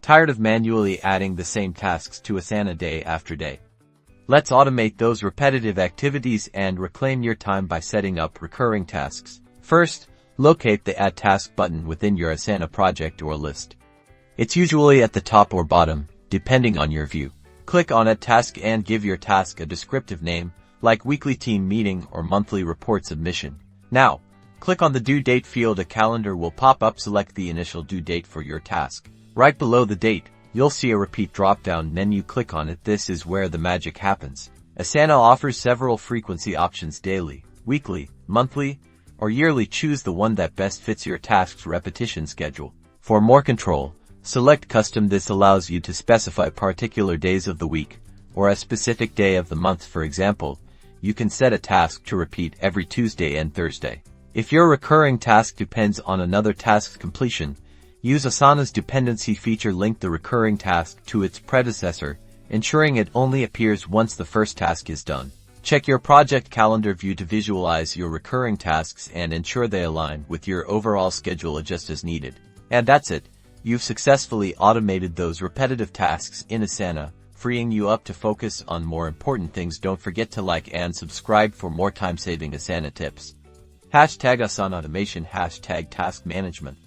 Tired of manually adding the same tasks to Asana day after day? Let's automate those repetitive activities and reclaim your time by setting up recurring tasks. First, locate the Add Task button within your Asana project or list. It's usually at the top or bottom, depending on your view. Click on Add Task and give your task a descriptive name, like weekly team meeting or monthly report submission. Now, click on the due date field. A calendar will pop up. Select the initial due date for your task. Right below the date, you'll see a repeat drop-down menu. Click on it. This is where the magic happens. Asana offers several frequency options: daily, weekly, monthly, or yearly. Choose the one that best fits your task's repetition schedule. For more control, select Custom. This allows you to specify particular days of the week or a specific day of the month. For example, you can set a task to repeat every Tuesday and Thursday. If your recurring task depends on another task's completion, use Asana's Dependency feature. Link the recurring task to its predecessor, ensuring it only appears once the first task is done. Check your project calendar view to visualize your recurring tasks and ensure they align with your overall schedule. Adjust as needed. And that's it. You've successfully automated those repetitive tasks in Asana, freeing you up to focus on more important things. Don't forget to like and subscribe for more time-saving Asana tips. #Asana Automation #Task Management